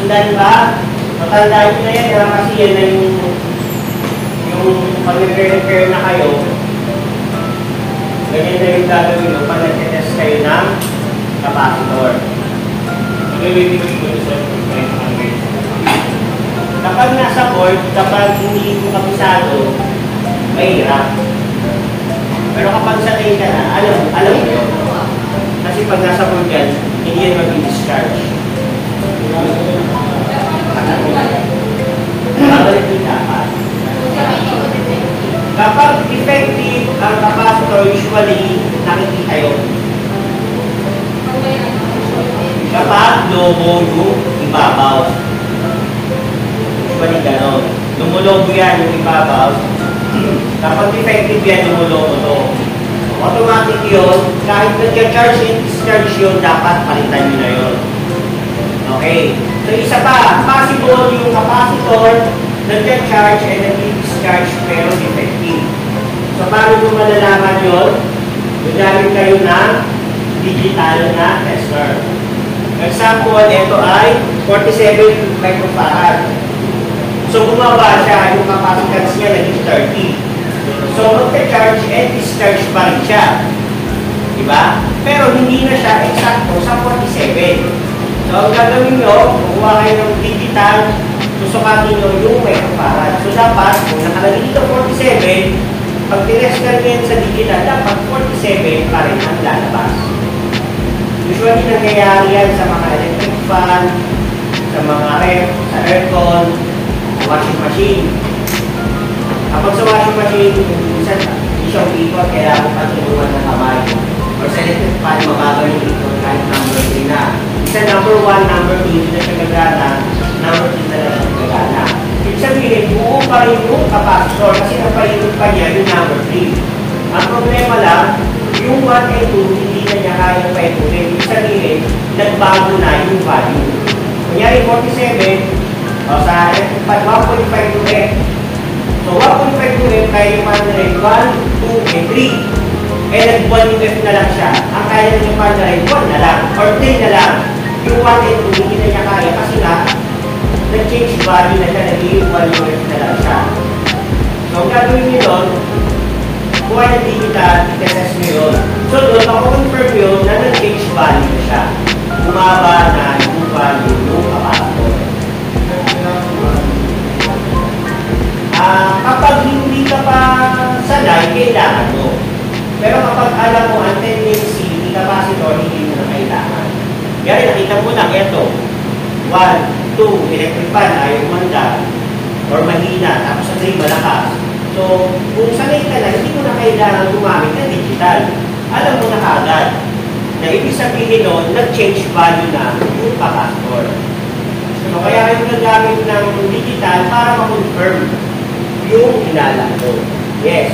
Nasundan ba? Matandaan nyo na yan, kasi yan na yung pag-repair na kayo, ganyan na yung gagawin nyo pag nag-test kayo ng capacitor. Kapag nasa board, kapag hindi mo kabisado, mahirap. Pero kapag sanay ka na, alam mo yun. Kasi pag nasa board yan, hindi yan mag-discharge. Kapag effective ang capacitor, usually nakikita yun. Kapag lobo yung ibabaw. Usually gano'n. Lumulobo yan yung ibabaw. Kapag effective yan, lumulobo to. Automatic yun. Kahit nag-charge and discharge yun, dapat palitan nyo na yun. Okay. So isa pa, possible yung capacitor nag-charge and nag-discharge pero defective. So paano kung malalaman yun? Gagamit kayo ng digital na tester. Example, ito ay 47 microfarad. So bumaba siya, yung capacitance niya naging 30. So mag-charge and discharge pa rin siya. Diba? Pero hindi na siya eksakto sa 47. So ang gagawin nyo, kukuha kayo ng digital, susukatin nyo yung microfarad. So dapat, kung nakalagay dito 47, pag tinester nyo yan sa digital, dapat 47 pa rin ang lalabas. Usually, nangyayari yan sa mga electric fan, sa mga ref, sa aircon, sa washing machine. Kapag sa washing machine, minsan, hindi siya umikot, kailangan patulungan ng kamay. Or sa electric fan, mabagal yung ikot kahit number 3 na. Isa number 1, number 2, hindi na siya gagana, number 3 na lang siya gagana. Ibig sabihin, buo pa rin yung capacitor kasi napalipot pa niya yung number 3. Ang problema lang, yung 1 and 2, hindi na niya kaya paikutin. Ibig sabihin, nagbago na yung value. Kunyari 47, o sa 1.5 to F. So 1.5 to F, kaya yung 100, 1, 2, and 3. Eh, nag-1 yung F na lang siya. Ang kaya yung 100, 1 na lang, or 10 na lang. Yung 1 and 2, hindi na niya kaya kasi nga, nag-change value na siya, naging 1 yung F na lang siya. So, ang gagawin niyo doon, kuha ng digital, i-test nyo yun. So doon, ako-confirm yun na nag-change value na siya. Bumaba na yung value yung capacitor. Kapag hindi ka pa sanay, kailangan mo. Pero kapag alam mo ang tendency, yung capacitor, hindi mo na kailangan. Kaya nakita mo lang, ito. 1, 2, electric fan, ayaw umanda. Or mahina, tapos sa 3, malakas. So, kung sanay ka na, hindi mo na kailangan gumamit ng digital. Alam mo na kagad na ibig sabihin nun, nag-change value na yung capacitor. So, kaya kayo nagamit ng digital para ma-confirm yung hinala mo. Yes.